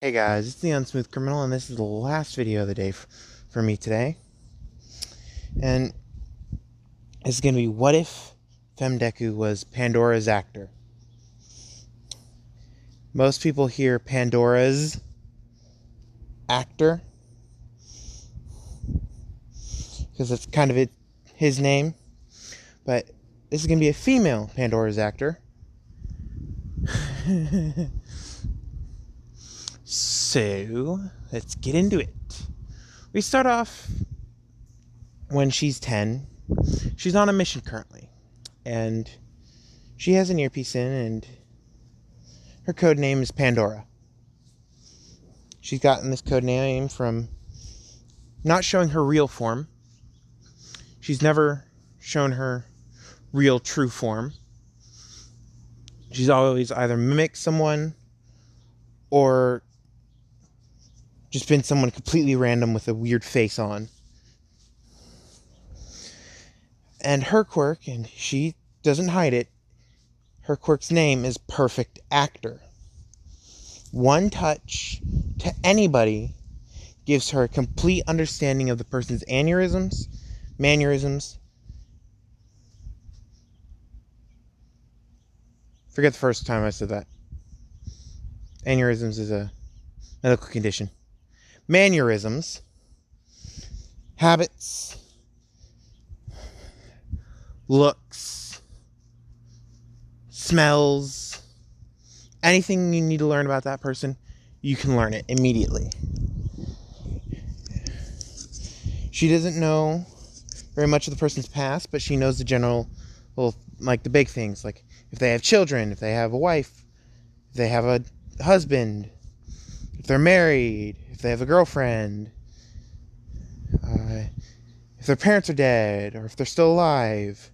Hey guys, it's the Unsmooth Criminal, and this is the last video of the day for me today. And it's going to be, what if Deku was Pandora's actor? Most people hear Pandora's actor because it's kind of his name, but this is going to be a female Pandora's actor. So, let's get into it. We start off when she's 10. She's on a mission currently, and she has an earpiece in, and her code name is Pandora. She's gotten this code name from not showing her real form. She's never shown her real true form. She's always either mimicked someone or just been someone completely random with a weird face on. And her quirk, and she doesn't hide it, her quirk's name is Perfect Actor. One touch to anybody gives her a complete understanding of the person's aneurysms, mannerisms. Forget the first time I said that. Aneurysms is a medical condition. Mannerisms, habits, looks, smells, anything you need to learn about that person, you can learn it immediately. She doesn't know very much of the person's past, but she knows the general, like the big things, like if they have children, if they have a wife, if they have a husband, if they're married, if they have a girlfriend, if their parents are dead, or if they're still alive.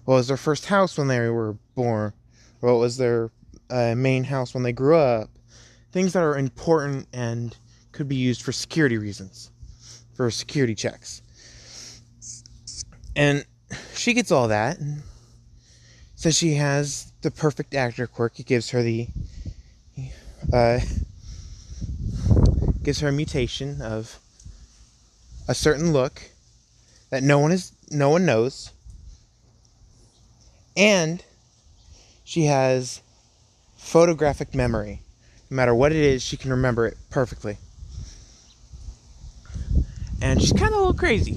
What was their first house when they were born? Or what was their main house when they grew up? Things that are important and could be used for security reasons, for security checks. And she gets all that, and since she has the perfect actor quirk, it gives her the gives her a mutation of a certain look that no one knows, and she has photographic memory. No matter what it is, she can remember it perfectly. And she's kind of a little crazy.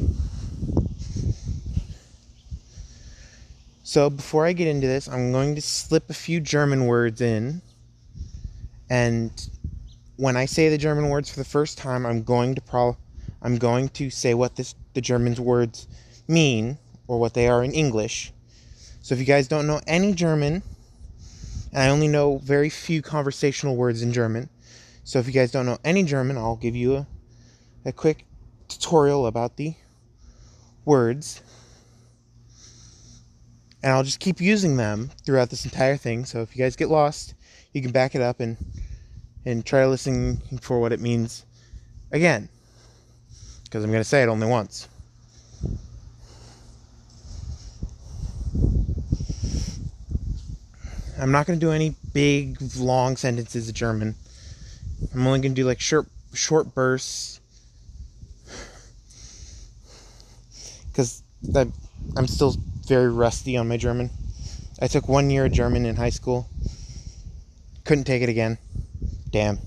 So before I get into this, I'm going to slip a few German words in, and when I say the German words for the first time, I'm going to say what the German words mean, or what they are in English. So if you guys don't know any German, and I only know very few conversational words in German, so if you guys don't know any German, I'll give you a quick tutorial about the words. And I'll just keep using them throughout this entire thing, so if you guys get lost, you can back it up and try listening for what it means again, because I'm going to say it only once. I'm not going to do any big, long sentences of German. I'm only going to do like short bursts, because I'm still very rusty on my German. I took 1 year of German in high school. Couldn't take it again. Damn.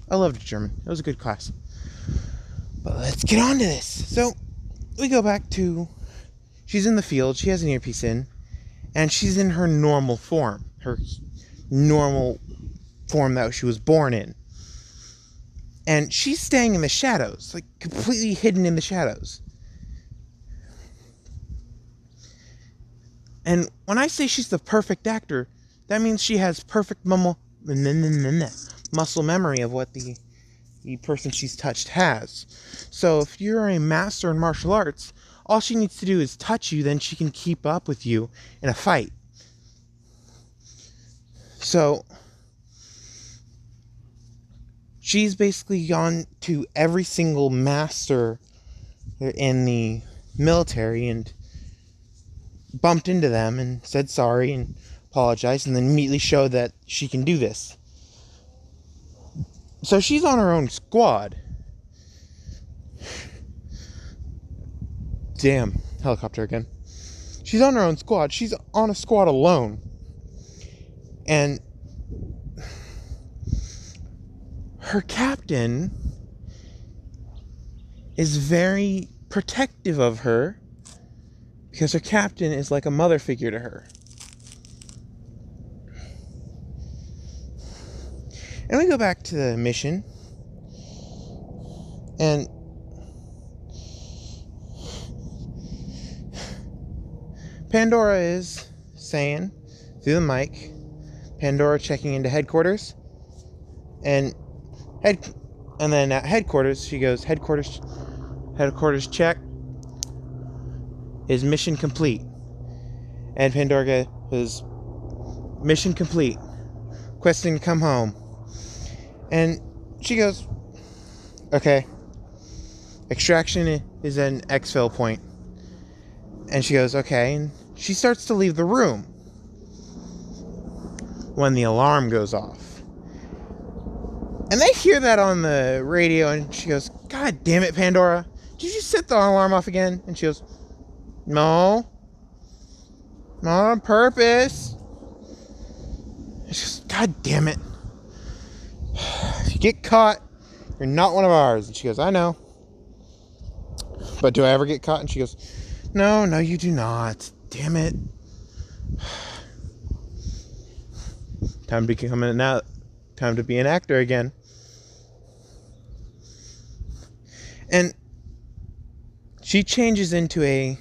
I loved German. It was a good class. But let's get on to this. So, we go back to, she's in the field, she has an earpiece in, and she's in her normal form. Her normal form that she was born in. And she's staying in the shadows, like completely hidden in the shadows. And when I say she's the perfect actor, that means she has perfect muscle memory of what the person she's touched has. So if you're a master in martial arts, all she needs to do is touch you, then she can keep up with you in a fight. So she's basically gone to every single master in the military and bumped into them and said sorry and apologized, and then immediately showed that she can do this. So she's on her own squad. Damn, helicopter again. She's on her own squad. She's on a squad alone. And her captain is very protective of her because her captain is like a mother figure to her. And we go back to the mission. And Pandora is saying through the mic, Pandora checking into headquarters. And then at headquarters, she goes, headquarters check. Is mission complete? And Pandora goes, mission complete. Questing come home. And she goes, okay. Extraction is an exfil point. And she goes, okay. And she starts to leave the room when the alarm goes off. And they hear that on the radio, and she goes, God damn it, Pandora. Did you set the alarm off again? And she goes, no. Not on purpose. And she goes, God damn it. If you get caught, you're not one of ours. And she goes, I know. But do I ever get caught? And she goes, no, you do not. Damn it. Time to be an actor again. And she changes into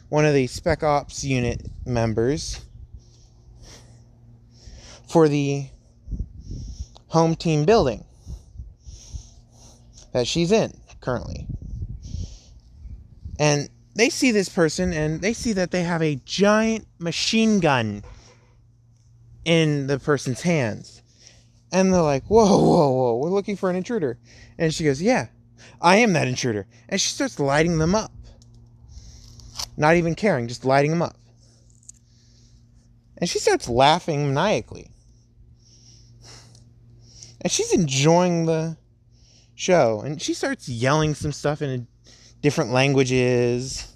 one of the Spec Ops unit members for the home team building that she's in currently. And they see this person, and they see that they have a giant machine gun in the person's hands. And they're like, whoa, we're looking for an intruder. And she goes, yeah, I am that intruder. And she starts lighting them up. Not even caring, just lighting them up. And she starts laughing maniacally. And she's enjoying the show. And she starts yelling some stuff in different languages.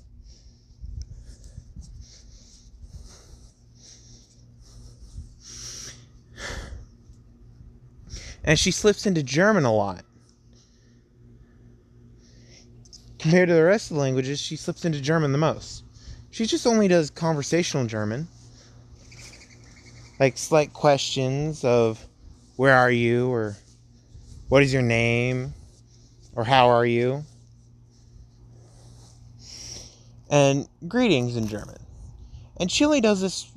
And she slips into German a lot. Compared to the rest of the languages, she slips into German the most. She just only does conversational German. Like slight questions of, where are you? Or, what is your name? Or, how are you? And greetings in German. And she only does this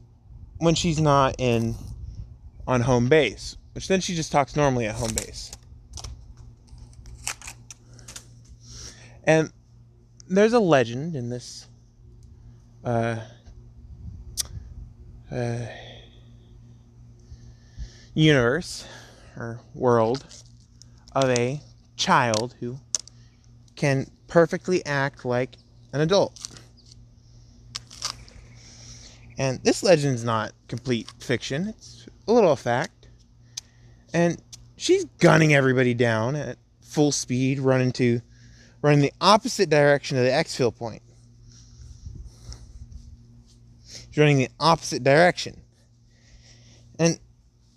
when she's not on home base. Which then she just talks normally at home base. And there's a legend in this universe or world of a child who can perfectly act like an adult. And this legend's not complete fiction. It's a little fact. And she's gunning everybody down at full speed, running the opposite direction of the exfil point. She's running the opposite direction. And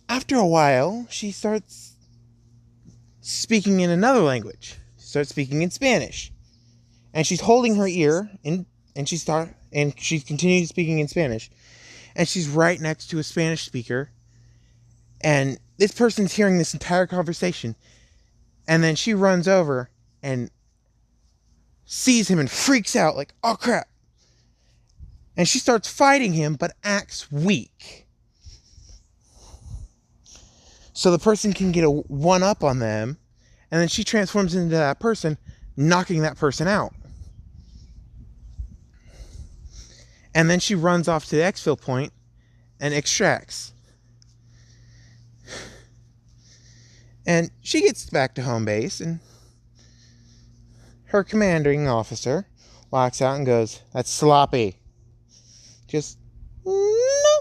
after a while, she starts speaking in another language. She starts speaking in Spanish. And she's holding her ear, and she continues speaking in Spanish. And she's right next to a Spanish speaker. And this person's hearing this entire conversation. And then she runs over and sees him and freaks out like, oh crap. And she starts fighting him, but acts weak. So the person can get a one-up on them. And then she transforms into that person, knocking that person out. And then she runs off to the exfil point and extracts. And she gets back to home base, and her commanding officer walks out and goes, that's sloppy. Just, no.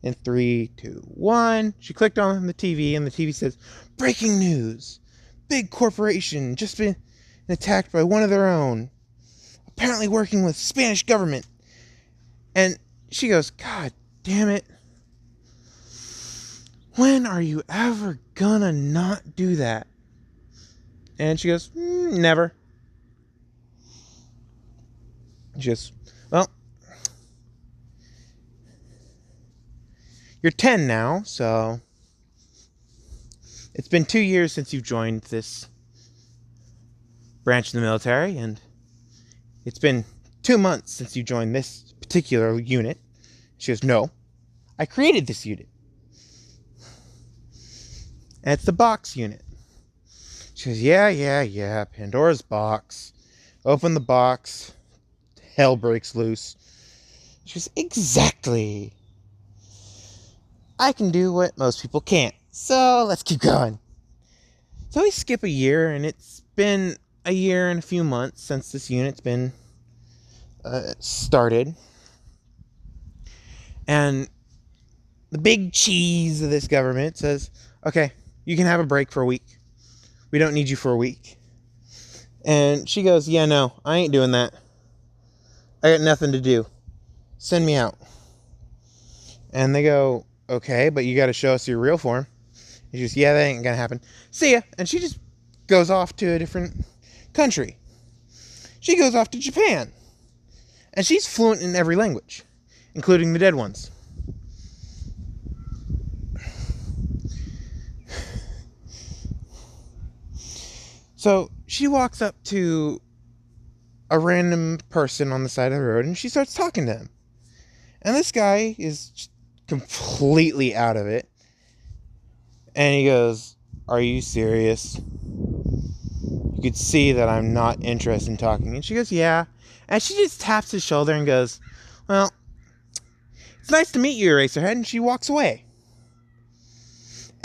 In 3, 2, 1. She clicked on the TV, and the TV says, "Breaking news. Big corporation just been attacked by one of their own. Apparently working with Spanish government." And she goes, "God damn it. When are you ever gonna not do that?" And she goes, "Never." She goes, "Well, you're 10 now, so it's been 2 years since you've joined this branch of the military, and it's been 2 months since you joined this particular unit." She goes, "No, I created this unit. And it's the box unit." She goes, yeah, Pandora's box. Open the box. Hell breaks loose." She goes, "Exactly. I can do what most people can't. So let's keep going." So we skip a year, and it's been a year and a few months since this unit's been started. And the big cheese of this government says, "Okay, you can have a break for a week. We don't need you for a week." And she goes, "Yeah, no, I ain't doing that. I got nothing to do. Send me out." And they go, "Okay, but you got to show us your real form." And she goes, "Yeah, that ain't going to happen. See ya." And she just goes off to a different country. She goes off to Japan. And she's fluent in every language, including the dead ones. So she walks up to a random person on the side of the road, and she starts talking to him. And this guy is completely out of it. And he goes, "Are you serious? You could see that I'm not interested in talking." And she goes, "Yeah." And she just taps his shoulder and goes, "Well, it's nice to meet you, Eraserhead." And she walks away.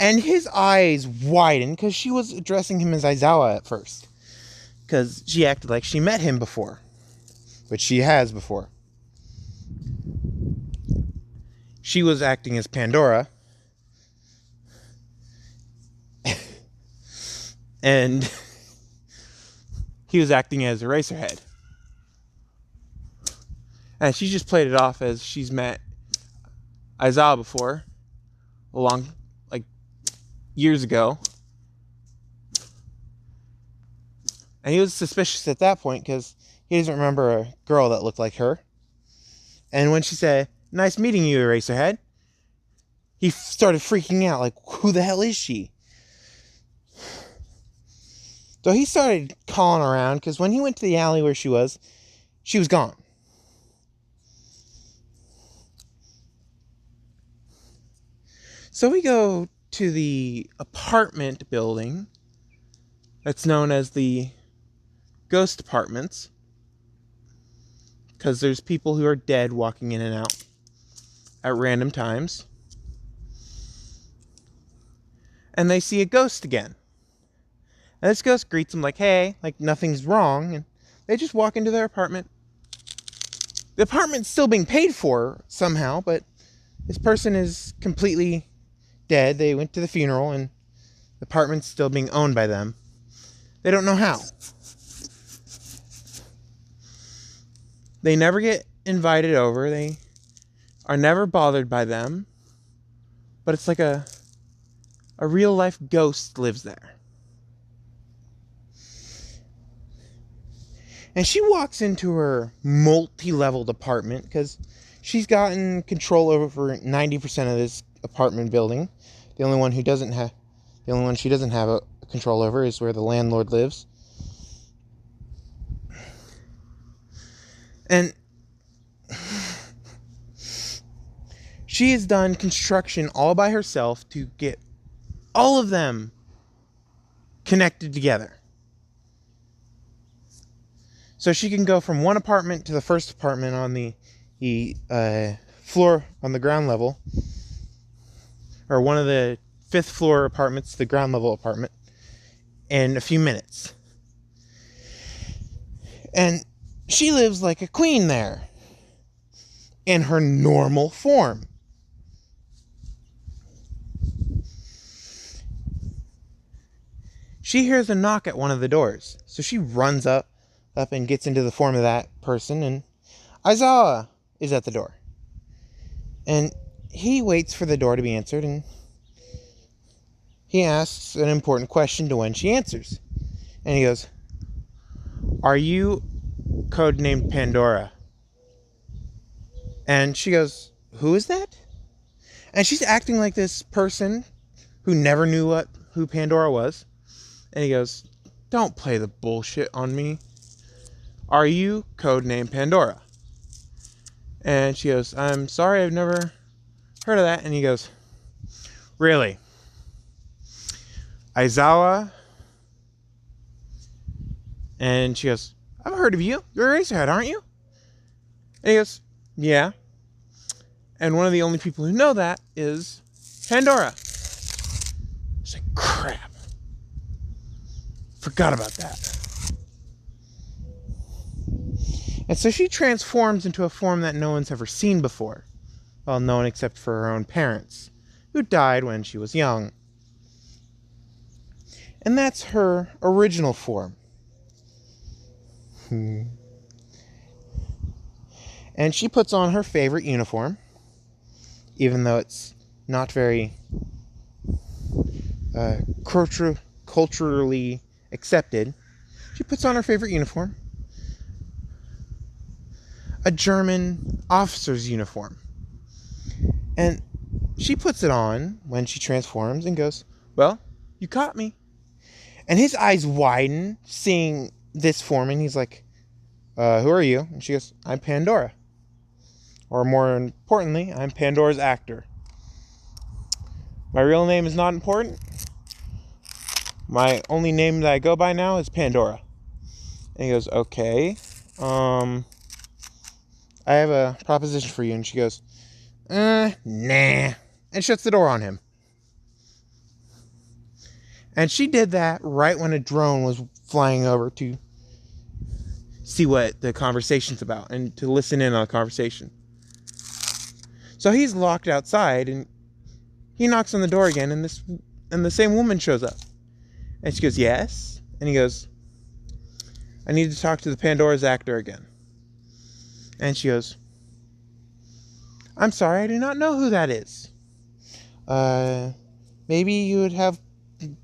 And his eyes widen, because she was addressing him as Aizawa at first, because she acted like she met him before, which she has before. She was acting as Pandora, and he was acting as Eraserhead. And she just played it off as she's met Aizawa before, years ago. And he was suspicious at that point because he doesn't remember a girl that looked like her. And when she said, "Nice meeting you, Eraserhead," he started freaking out, like, who the hell is she? So he started calling around, because when he went to the alley where she was gone. So we go to the apartment building that's known as the Ghost Apartments, because there's people who are dead walking in and out at random times. And they see a ghost again. And this ghost greets them like, "Hey," like nothing's wrong. And they just walk into their apartment. The apartment's still being paid for somehow, but this person is completely dead. They went to the funeral, and the apartment's still being owned by them. They don't know how. They never get invited over. They are never bothered by them. But it's like a real life ghost lives there. And she walks into her multi-leveled apartment, because she's gotten control over 90% of this apartment building. The only one she doesn't have a control over is where the landlord lives. And she has done construction all by herself to get all of them connected together. So she can go from one apartment to the first apartment on the floor on the ground level, or one of the 5th floor apartments to the ground level apartment, in a few minutes. And she lives like a queen there, in her normal form. she hears a knock at one of the doors. So she runs up and gets into the form of that person, and Aizawa is at the door. And he waits for the door to be answered, and he asks an important question to when she answers. And he goes, "Are you codenamed Pandora?" And she goes, "Who is that?" And she's acting like this person who never knew who Pandora was. And he goes, "Don't play the bullshit on me. Are you codenamed Pandora?" And she goes, "I'm sorry, I've never heard of that." And he goes, "Really? Aizawa?" And she goes, "I've heard of you. You're Eraserhead, aren't you?" And he goes, "Yeah. And one of the only people who know that is Pandora." It's like, crap. Forgot about that. And so she transforms into a form that no one's ever seen before. Well, no one except for her own parents, who died when she was young. And that's her original form. And she puts on her favorite uniform, even though it's not very culturally accepted. She puts on her favorite uniform, a German officer's uniform. And she puts it on when she transforms and goes, "Well, you caught me." And his eyes widen, seeing this form, and he's like, "Who are you?" And she goes, "I'm Pandora. Or more importantly, I'm Pandora's actor. My real name is not important. My only name that I go by now is Pandora." And he goes, "Okay. I have a proposition for you." And she goes, Nah. And shuts the door on him. And she did that right when a drone was flying over to see what the conversation's about and to listen in on the conversation. So he's locked outside, and he knocks on the door again, and the same woman shows up. And she goes, "Yes?" And he goes, "I need to talk to the Pandora's actor again." And she goes, "I'm sorry, I do not know who that is. Maybe you would have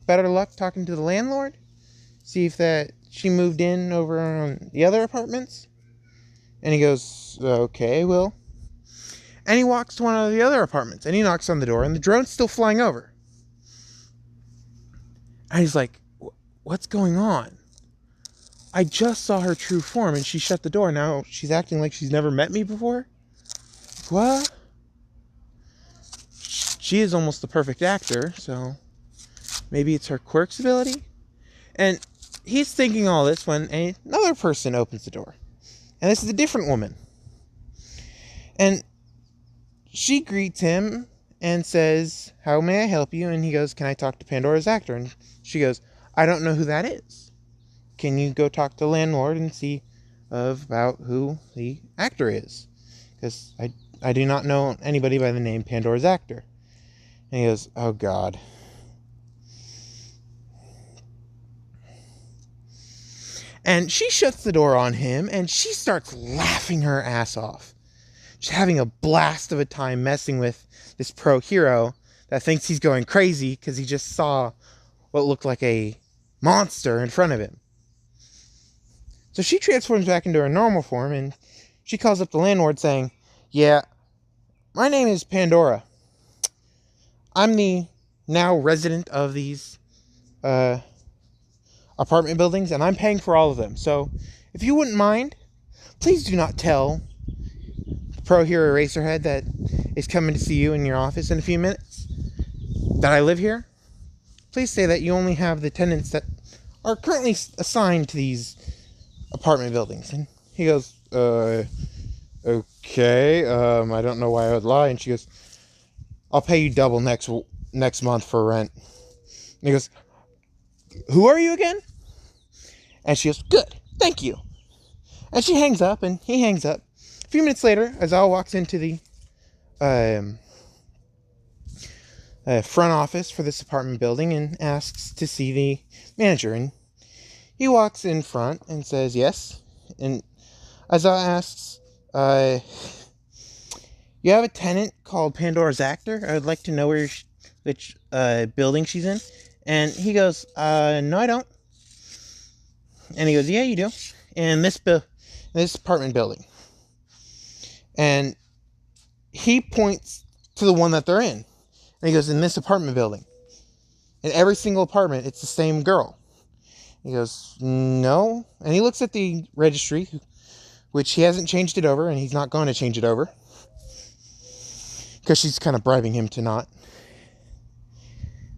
better luck talking to the landlord? See if she moved in over on the other apartments?" And he goes, "Okay, well." And he walks to one of the other apartments, and he knocks on the door, and the drone's still flying over. And he's like, "What's going on? I just saw her true form, and she shut the door. Now she's acting like she's never met me before? What?" She is almost the perfect actor, so maybe it's her quirks ability? And he's thinking all this when another person opens the door. And this is a different woman. And she greets him and says, "How may I help you?" And he goes, "Can I talk to Pandora's actor?" And she goes, "I don't know who that is. Can you go talk to the landlord and see about who the actor is? Because I do not know anybody by the name Pandora's actor." And he goes, "Oh God." And she shuts the door on him, and she starts laughing her ass off. She's having a blast of a time messing with this pro hero that thinks he's going crazy because he just saw what looked like a monster in front of him. So she transforms back into her normal form, and she calls up the landlord saying, "Yeah, my name is Pandora. I'm the now resident of these apartment buildings, and I'm paying for all of them. So if you wouldn't mind, please do not tell the pro hero Eraserhead that is coming to see you in your office in a few minutes that I live here. Please say that you only have the tenants that are currently assigned to these apartment buildings." And he goes, "Okay, I don't know why I would lie." And she goes, "I'll pay you double next month for rent." And he goes, "Who are you again?" And she goes, "Good, thank you." And she hangs up, and he hangs up. A few minutes later, Aizawa walks into the front office for this apartment building and asks to see the manager. And he walks in front and says yes. And Aizawa asks, you have a tenant called Pandora's Actor? I would like to know which building she's in. And he goes, no, I don't. And he goes, yeah, you do. In this apartment building. And he points to the one that they're in. And he goes, in this apartment building. In every single apartment, it's the same girl. He goes, no. And he looks at the registry, which he hasn't changed it over, and he's not going to change it over. Because she's kind of bribing him to not.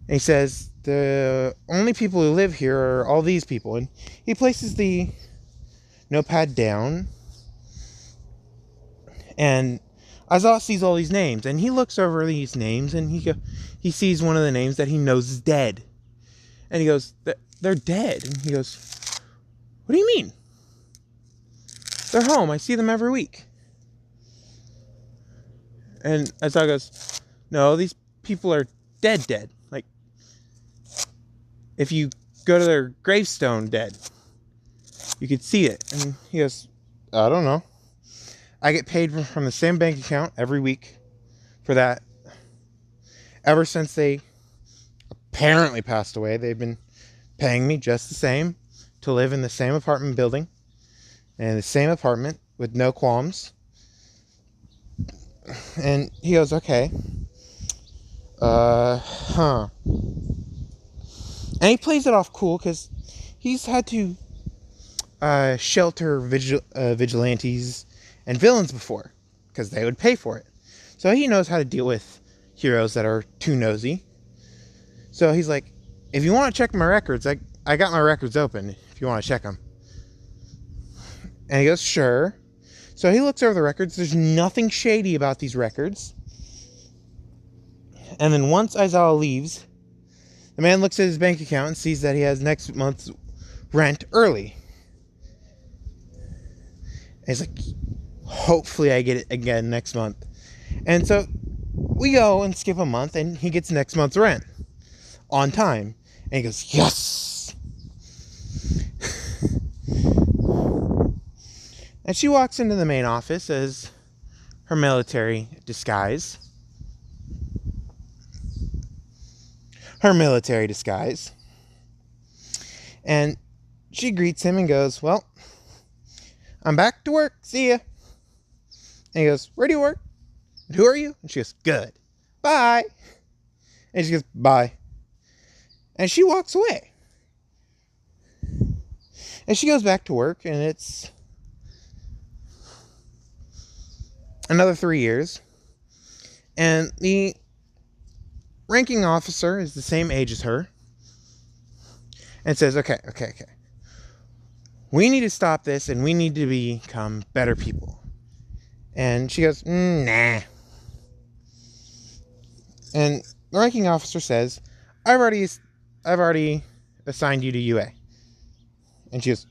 And he says, the only people who live here are all these people. And he places the notepad down. And Aizawa sees all these names. And he looks over these names, and he sees one of the names that he knows is dead. And he goes, they're dead. And he goes, what do you mean? They're home. I see them every week. And Aizawa goes, no, these people are dead. Like, if you go to their gravestone dead, you could see it. And he goes, I don't know. I get paid from the same bank account every week for that. Ever since they apparently passed away, they've been paying me just the same to live in the same apartment building and the same apartment with no qualms. And he goes, okay. And he plays it off cool because he's had to shelter vigilantes and villains before because they would pay for it. So he knows how to deal with heroes that are too nosy. So he's like, if you want to check my records, I got my records open if you want to check them. And he goes, sure. So he looks over the records. There's nothing shady about these records. And then once Aizawa leaves, the man looks at his bank account and sees that he has next month's rent early. And he's like, hopefully I get it again next month. And so we go and skip a month, and he gets next month's rent on time. And he goes, yes! And she walks into the main office as her military disguise. And she greets him and goes, well, I'm back to work. See ya. And he goes, where do you work? And who are you? And she goes, good. Bye. And she goes, bye. And she walks away. And she goes back to work, and it's another 3 years. And the ranking officer is the same age as her. And says, okay. We need to stop this, and we need to become better people. And she goes, nah. And the ranking officer says, I've already assigned you to UA. And she goes,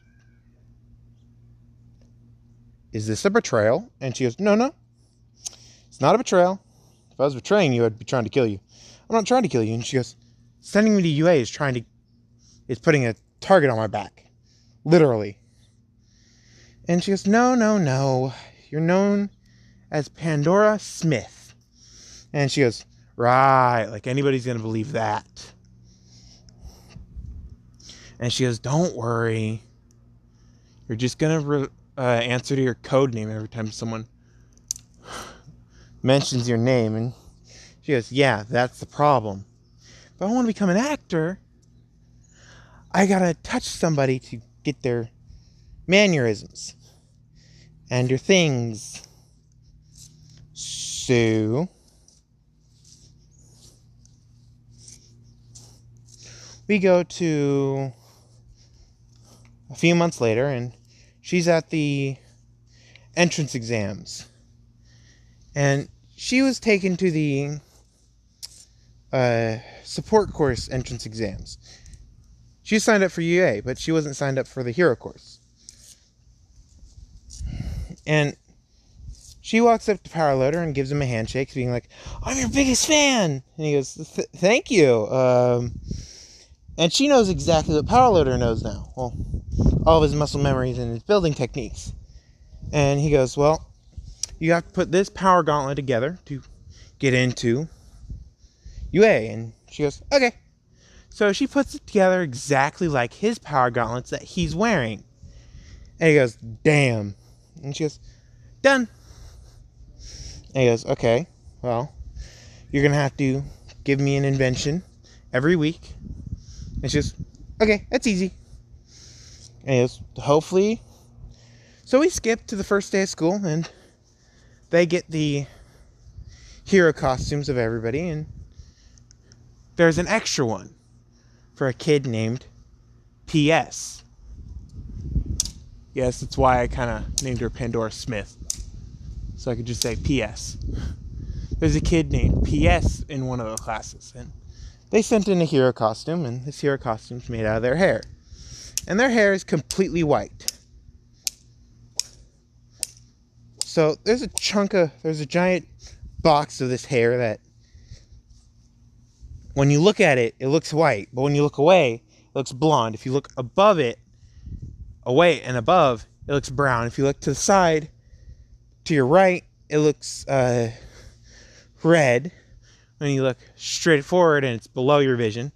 is this a betrayal? And she goes, no. It's not a betrayal. If I was betraying you, I'd be trying to kill you. I'm not trying to kill you. And she goes, sending me to UA is putting a target on my back. Literally. And she goes, no. You're known as Pandora Smith. And she goes, right, like anybody's going to believe that. And she goes, don't worry. You're just going to answer to your code name every time someone mentions your name. And she goes, yeah, that's the problem. If I want to become an actor, I got to touch somebody to get their mannerisms and their things. So we go to a few months later, and she's at the entrance exams. And she was taken to the support course entrance exams. She signed up for UA, but she wasn't signed up for the hero course. And she walks up to Power Loader and gives him a handshake, being like, "I'm your biggest fan." And he goes, "Thank you." And she knows exactly what Power Loader knows now. Well, all of his muscle memories and his building techniques. And he goes, "Well, you have to put this power gauntlet together to get into UA." And she goes, "Okay." So she puts it together exactly like his power gauntlets that he's wearing. And he goes, "Damn." And she goes, "Done." And he goes, "Okay, well, you're going to have to give me an invention every week." And she goes, "Okay, that's easy." And he goes, "Hopefully." So we skip to the first day of school, and they get the hero costumes of everybody, and there's an extra one for a kid named P.S. Yes, that's why I kind of named her Pandora Smith. So I could just say P.S. There's a kid named P.S. in one of the classes, and they sent in a hero costume, and this hero costume's made out of their hair. And their hair is completely white. So there's a giant box of this hair that when you look at it, it looks white, but when you look away, it looks blonde. If you look above it, away and above, it looks brown. If you look to the side, to your right, it looks red. When you look straight forward and it's below your vision,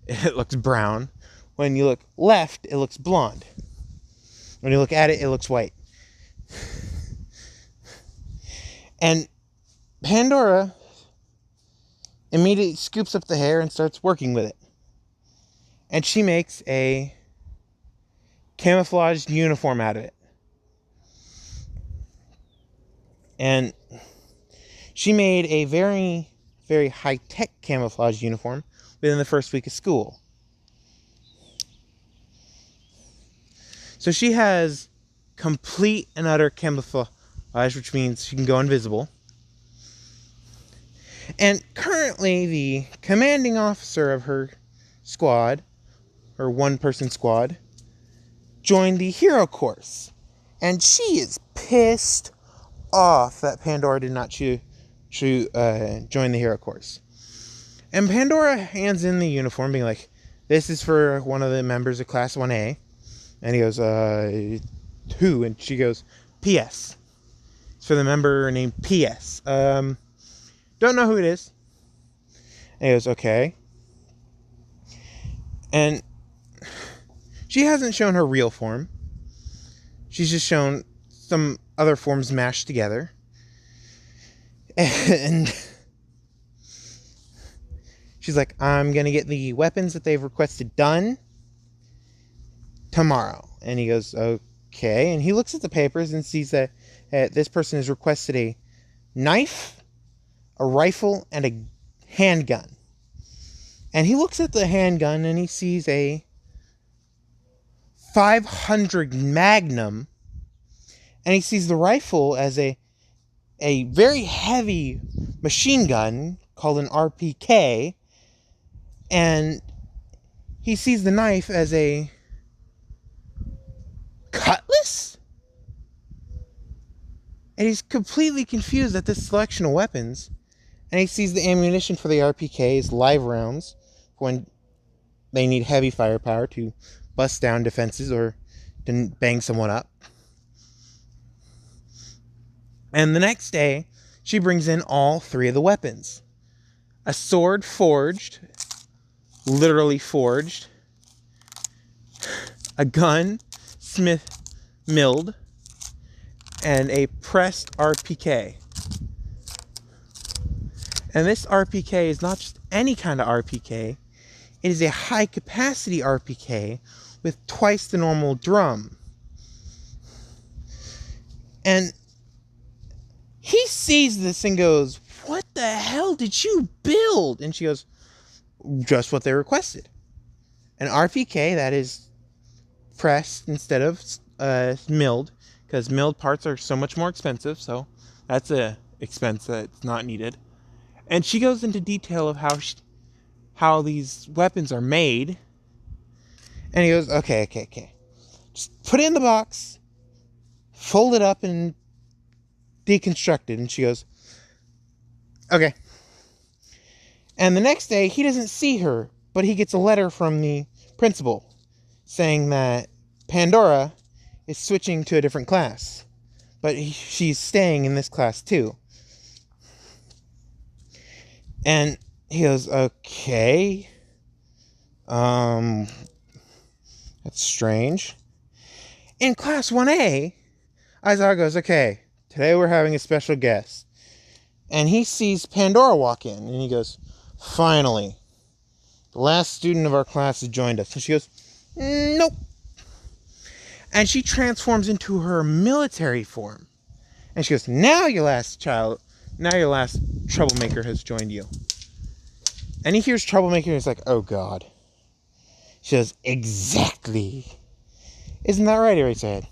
it looks brown. When you look left, it looks blonde. When you look at it, it looks white. And Pandora immediately scoops up the hair and starts working with it. And she makes a camouflaged uniform out of it. And she made a very, very high-tech camouflage uniform within the first week of school. So she has complete and utter camouflage, which means she can go invisible. And currently the commanding officer of her squad, her one-person squad, joined the hero course. And she is pissed off that Pandora did not join the hero course. And Pandora hands in the uniform being like, "This is for one of the members of Class 1A. And he goes, "Who?" And she goes, "P.S. It's for the member named P.S. Don't know who it is." And he goes, "Okay." And she hasn't shown her real form. She's just shown some other forms mashed together. And she's like, "I'm going to get the weapons that they've requested done tomorrow." And he goes, "Okay." And he looks at the papers and sees that this person has requested a knife, a rifle, and a handgun. And he looks at the handgun and he sees a 500 Magnum. And he sees the rifle as a very heavy machine gun called an RPK. And he sees the knife as a cutlass? And he's completely confused at this selection of weapons. And he sees the ammunition for the RPK is live rounds when they need heavy firepower to bust down defenses or to bang someone up. And the next day, she brings in all three of the weapons. A sword forged, literally forged. A gun, smith milled. And a pressed RPK. And this RPK is not just any kind of RPK. It is a high capacity RPK with twice the normal drum. And he sees this and goes, "What the hell did you build?" And she goes, "Just what they requested. An RPK that is pressed instead of milled, because milled parts are so much more expensive, so that's a expense that's not needed." And she goes into detail of how these weapons are made. And he goes, okay. Just put it in the box, fold it up, and deconstructed. And she goes, okay. And the next day, he doesn't see her, but he gets a letter from the principal saying that Pandora is switching to a different class. But she's staying in this class too. And he goes, okay. That's strange. In class 1A, Aizawa goes, okay, today we're having a special guest. And he sees Pandora walk in, and he goes, finally, the last student of our class has joined us. And she goes, nope. And she transforms into her military form. And she goes, now your last troublemaker has joined you. And he hears troublemaker, and he's like, oh God. She goes, exactly. Isn't that right, Eraserhead?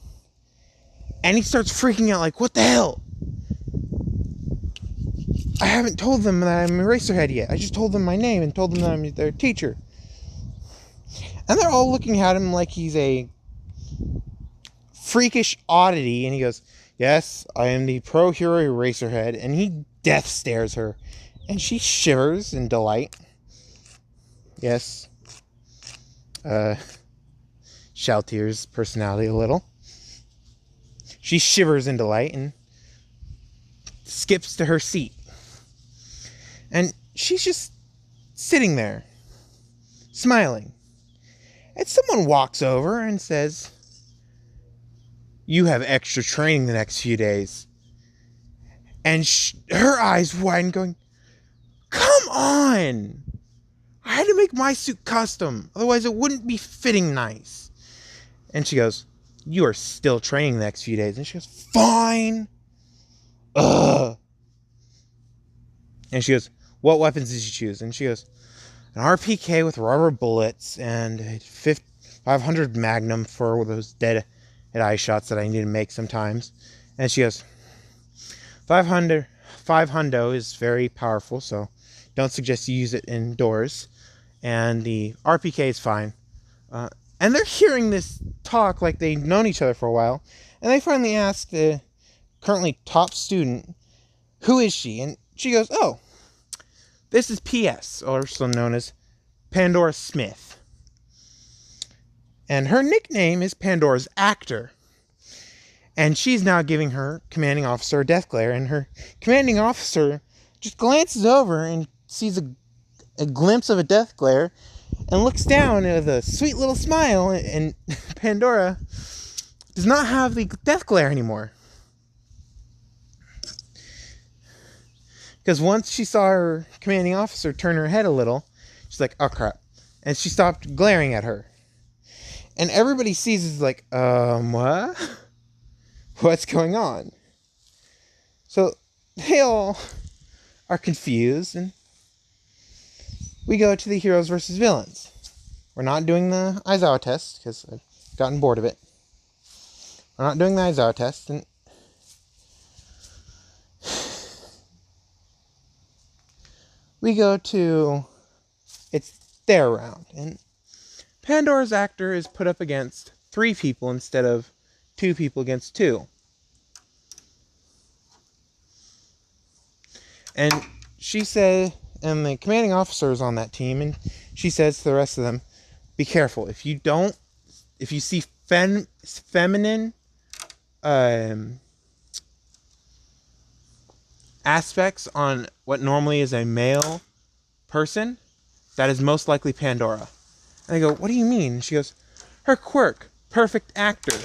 And he starts freaking out like, what the hell? I haven't told them that I'm Eraserhead yet. I just told them my name and told them that I'm their teacher. And they're all looking at him like he's a freakish oddity. And he goes, yes, I am the pro hero Eraserhead. And he death stares her. And she shivers in delight. Yes. Shoutier's personality a little. She shivers in delight and skips to her seat. And she's just sitting there, smiling. And someone walks over and says, you have extra training the next few days. And her eyes widen, going, come on! I had to make my suit custom, otherwise it wouldn't be fitting nice. And she goes, you are still training the next few days. And she goes, fine. Ugh. And she goes, what weapons did you choose? And she goes, an RPK with rubber bullets and a 500 Magnum for those dead eye shots that I need to make sometimes. And she goes, 500 is very powerful, so don't suggest you use it indoors. And the RPK is fine. And they're hearing this talk like they've known each other for a while. And they finally ask the currently top student, who is she? And she goes, oh, this is PS, also known as Pandora Smith. And her nickname is Pandora's Actor. And she's now giving her commanding officer a death glare. And her commanding officer just glances over and sees a glimpse of a death glare and looks down with a sweet little smile. And Pandora does not have the death glare anymore. Because once she saw her commanding officer turn her head a little, she's like, oh crap. And she stopped glaring at her. And everybody sees is like, what? What's going on? So they all are confused, and we go to the heroes versus villains. We're not doing the Aizawa test, because I've gotten bored of it. We're not doing the Aizawa test, and we go to, it's their round, and Pandora's Actor is put up against 3 people instead of 2 people against 2. And she said, and the commanding officer is on that team, and she says to the rest of them, be careful. If you see feminine aspects on what normally is a male person, that is most likely Pandora. And I go, what do you mean? And she goes, her quirk, perfect actor.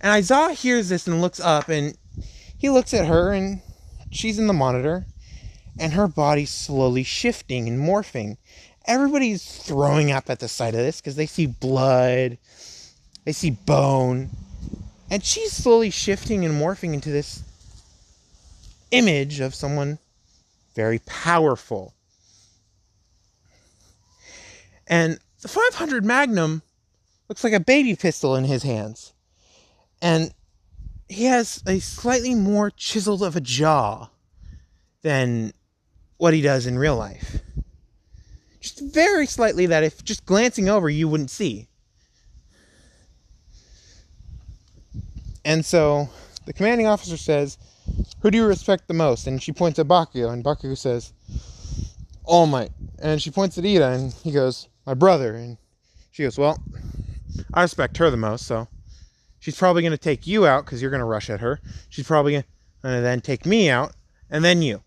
And Aizawa hears this and looks up, and he looks at her, and she's in the monitor, and her body's slowly shifting and morphing. Everybody's throwing up at the sight of this because they see blood, they see bone, and she's slowly shifting and morphing into this image of someone very powerful. And the 500 Magnum looks like a baby pistol in his hands. And he has a slightly more chiseled of a jaw than what he does in real life. Just very slightly, that if just glancing over you wouldn't see. And so the commanding officer says, who do you respect the most? And she points at Bakugo, and Bakugo says, All Might. And she points at Ida, and he goes, my brother. And she goes, well, I respect her the most, so she's probably going to take you out because you're going to rush at her. She's probably going to then take me out, and then you.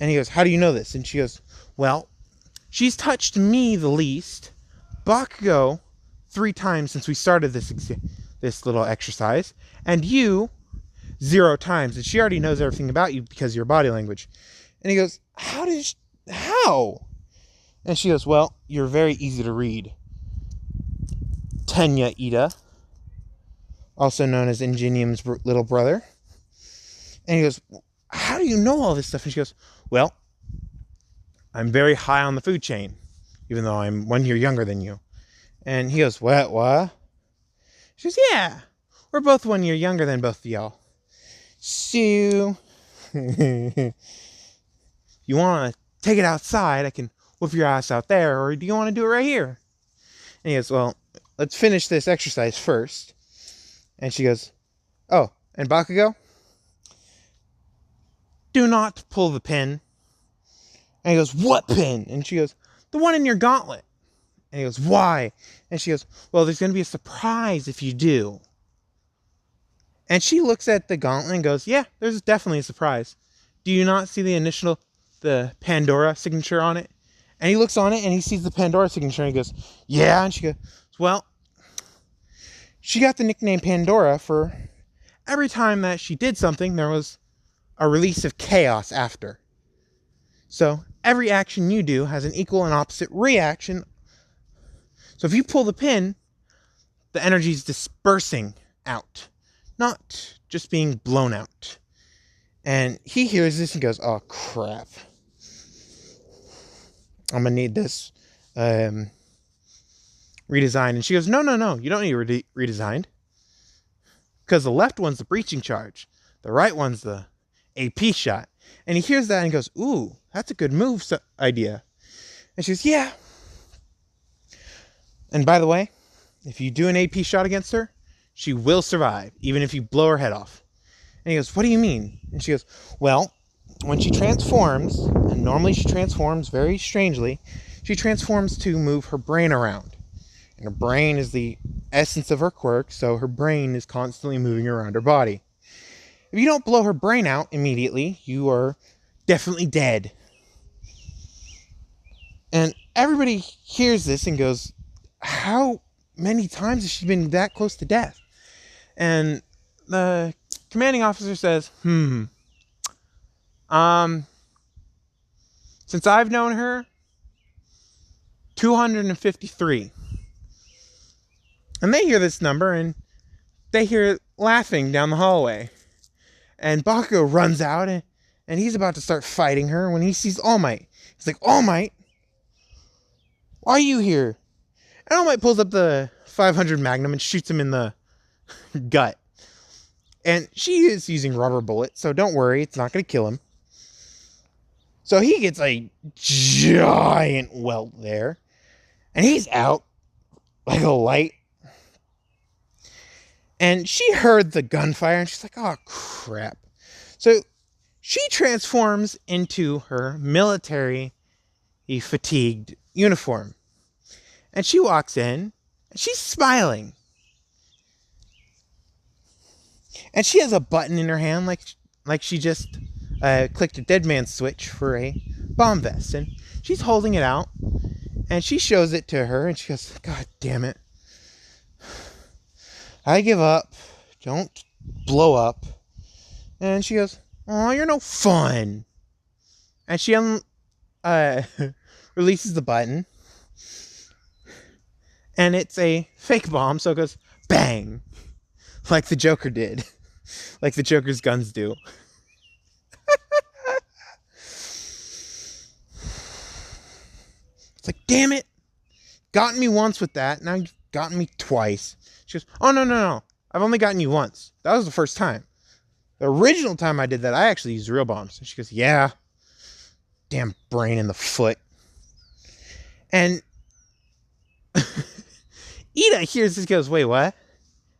And he goes, how do you know this? And she goes, well, she's touched me the least. Bakugo 3 times since we started this little exercise, and you 0 times. And she already knows everything about you because of your body language. And he goes, how? And she goes, well, you're very easy to read. Tenya Ida, also known as Ingenium's little brother. And he goes, how do you know all this stuff? And she goes, well, I'm very high on the food chain, even though I'm 1 year younger than you. And he goes, what? She goes, yeah, we're both 1 year younger than both of y'all. So, you want to take it outside? I can whoop your ass out there, or do you want to do it right here? And he goes, well, let's finish this exercise first. And she goes, oh, and Bakugo, do not pull the pin. And he goes, what pin? And she goes, the one in your gauntlet. And he goes, why? And she goes, well, there's going to be a surprise if you do. And she looks at the gauntlet and goes, yeah, there's definitely a surprise. Do you not see the Pandora signature on it? And he looks on it and he sees the Pandora signature and he goes, yeah. And she goes, well, she got the nickname Pandora for every time that she did something, there was a release of chaos after. So every action you do has an equal and opposite reaction. So if you pull the pin, the energy is dispersing out, not just being blown out. And he hears this and goes, oh, crap. I'm going to need this redesigned. And she goes, no, you don't need it redesigned. Because the left one's the breaching charge. The right one's the AP shot. And he hears that and goes, ooh, that's a good move idea. And she goes, yeah. And by the way, if you do an AP shot against her, she will survive, even if you blow her head off. And he goes, what do you mean? And she goes, well, when she transforms, and normally she transforms very strangely, she transforms to move her brain around. And her brain is the essence of her quirk, so her brain is constantly moving around her body. If you don't blow her brain out immediately, you are definitely dead. And everybody hears this and goes, how many times has she been that close to death? And the commanding officer says, since I've known her, 253. And they hear this number and they hear laughing down the hallway. And Bakugo runs out and he's about to start fighting her when he sees All Might. He's like, All Might, why are you here? And All Might pulls up the 500 Magnum and shoots him in the gut. And she is using rubber bullets, so don't worry, it's not going to kill him. So he gets a giant welt there. And he's out like a light. And she heard the gunfire and she's like, oh, crap. So she transforms into her military fatigued uniform. And she walks in and she's smiling. And she has a button in her hand like she just clicked a dead man switch for a bomb vest. And she's holding it out. And she shows it to her and she goes, God damn it. I give up. Don't blow up. And she goes, oh, you're no fun. And she releases the button. And it's a fake bomb, so it goes bang. Like the Joker did. Like the Joker's guns do. It's like, damn it. Gotten me once with that. Now you've gotten me twice. She goes, oh, no. I've only gotten you once. That was the first time. The original time I did that, I actually used real bombs. And she goes, yeah. Damn brain in the foot. And Ida hears this, goes, wait, what?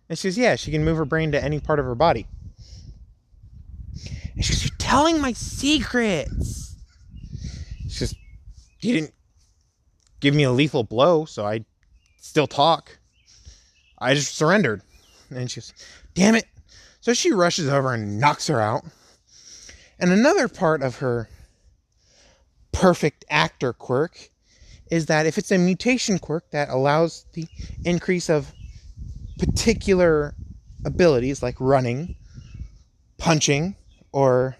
And she goes, yeah, she can move her brain to any part of her body. telling my secrets. It's just, he didn't give me a lethal blow, so I still talk. I just surrendered. And she goes, damn it. So she rushes over and knocks her out. And another part of her perfect actor quirk is that if it's a mutation quirk that allows the increase of particular abilities like running, punching, or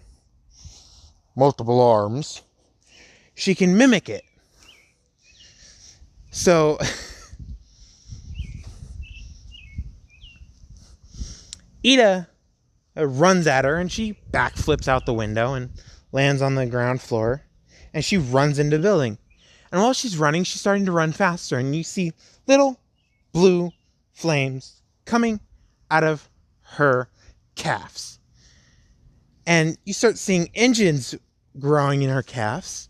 multiple arms, she can mimic it. So Ida runs at her and she backflips out the window and lands on the ground floor, and she runs into the building. And while she's running, she's starting to run faster, and you see little blue flames coming out of her calves. And you start seeing engines growing in her calves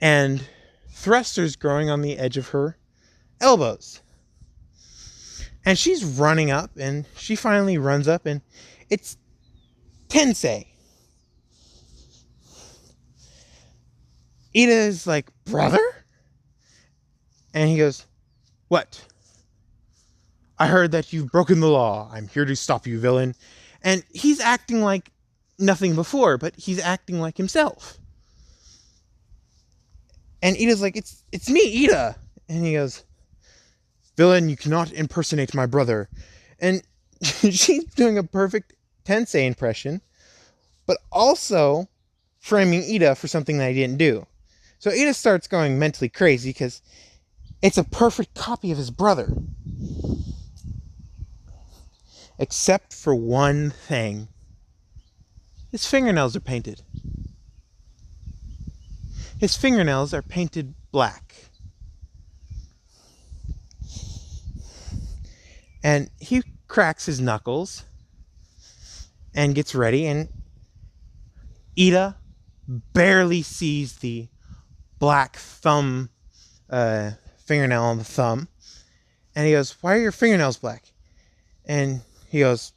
and thrusters growing on the edge of her elbows. And she's running up, and she finally runs up, and it's Tensei. Ida is like, brother? And he goes, what? I heard that you've broken the law. I'm here to stop you, villain. And he's acting like nothing before, but he's acting like himself. And Ida's like, it's me, Ida. And he goes, villain, you cannot impersonate my brother. And she's doing a perfect Tensei impression, but also framing Ida for something that he didn't do. So Ida starts going mentally crazy because it's a perfect copy of his brother. Except for one thing. His fingernails are painted. His fingernails are painted black. And he cracks his knuckles and gets ready, and Ida barely sees the black thumb fingernail on the thumb. And he goes, why are your fingernails black? And he goes,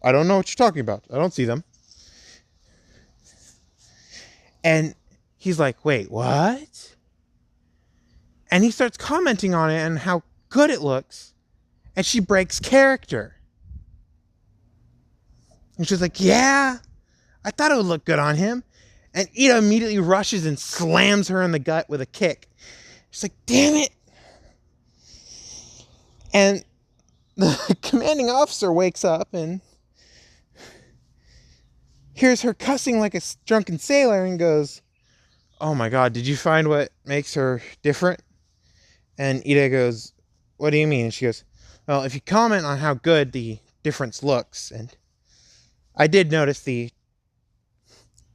I don't know what you're talking about. I don't see them. And he's like, wait, what? And he starts commenting on it and how good it looks. And she breaks character. And she's like, yeah, I thought it would look good on him. And Ida immediately rushes and slams her in the gut with a kick. She's like, damn it. And the commanding officer wakes up and hears her cussing like a drunken sailor and goes, oh my God, did you find what makes her different? And Ida goes, what do you mean? And she goes, well, if you comment on how good the difference looks, and I did notice the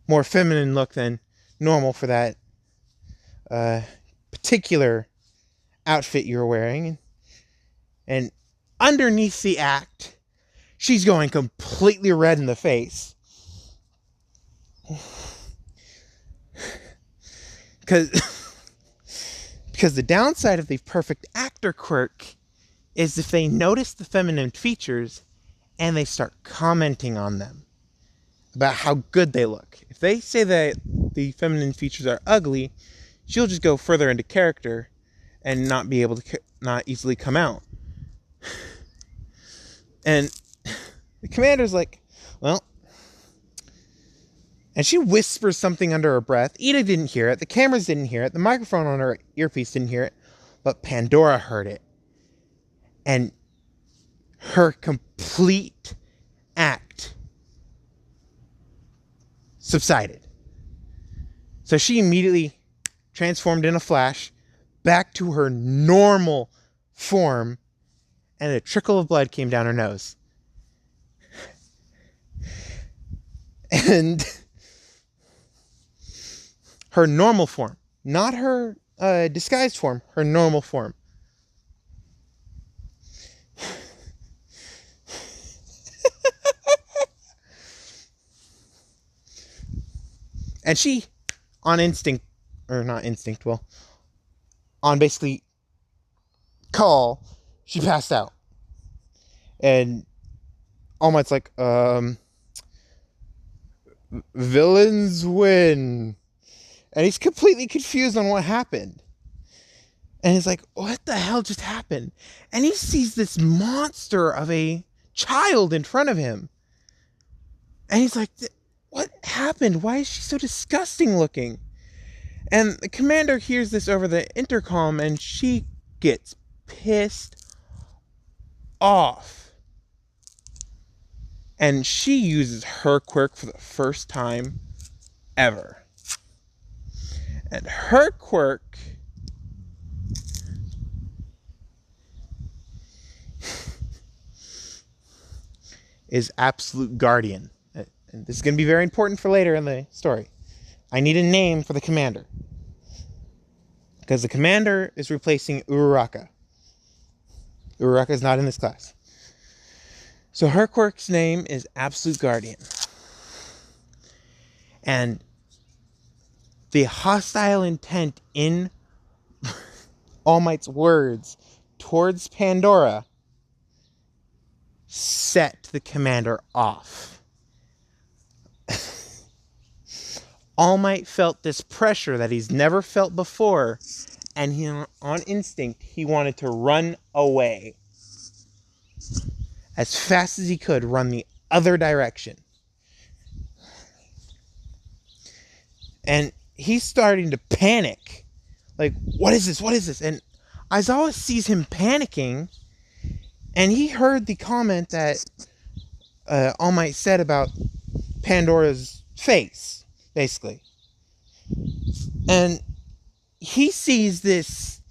more feminine look than normal for that particular outfit you were wearing. And underneath the act, she's going completely red in the face. Because the downside of the perfect actor quirk is if they notice the feminine features and they start commenting on them about how good they look. If they say that the feminine features are ugly, she'll just go further into character and not be able to, not easily come out. And the commander's like, well, and she whispers something under her breath. Ida didn't hear it. The cameras didn't hear it. The microphone on her earpiece didn't hear it. But Pandora heard it. And her complete act subsided. So she immediately transformed in a flash back to her normal form, and a trickle of blood came down her nose. And her normal form, not her disguised form, her normal form. And she, on instinct, or not instinct, well, on basically call, she passed out. And All Might's like, Villains win. And he's completely confused on what happened. And he's like, what the hell just happened? And he sees this monster of a child in front of him. And he's like, what happened? Why is she so disgusting looking? And the commander hears this over the intercom, and she gets pissed off. And she uses her quirk for the first time ever. And her quirk is Absolute Guardian. And this is going to be very important for later in the story. I need a name for the commander. Because the commander is replacing Uraraka. Uraraka is not in this class. So her quirk's name is Absolute Guardian. And the hostile intent in All Might's words towards Pandora set the commander off. All Might felt this pressure that he's never felt before, and on instinct, he wanted to run away. As fast as he could, run the other direction. And he's starting to panic. Like, what is this? What is this? And Aizawa sees him panicking, and he heard the comment that All Might said about Pandora's face, basically. And he sees this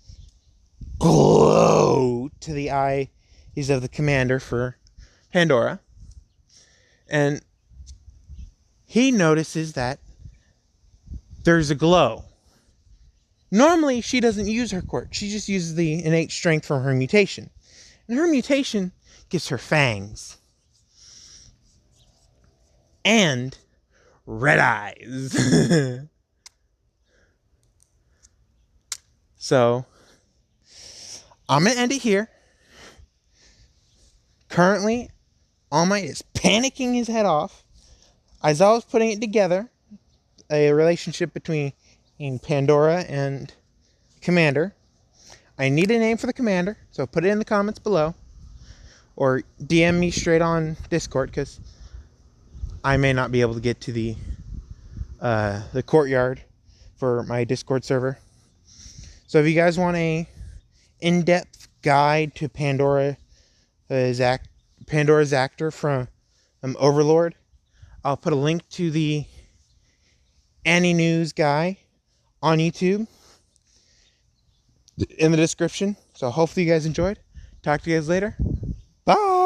glow to the eyes of the commander for Pandora. And he notices that there's a glow. Normally, she doesn't use her quirk. She just uses the innate strength from her mutation. And her mutation gives her fangs. And red eyes. So, I'm going to end it here. Currently, All Might is panicking his head off. Aizawa's putting it together. A relationship between Pandora and Commander. I need a name for the commander, so put it in the comments below. Or DM me straight on Discord, because I may not be able to get to the courtyard for my Discord server. So if you guys want a in-depth guide to Pandora's actor from Overlord, I'll put a link to the Annie News guy on YouTube in the description. So hopefully you guys enjoyed. Talk to you guys later. Bye.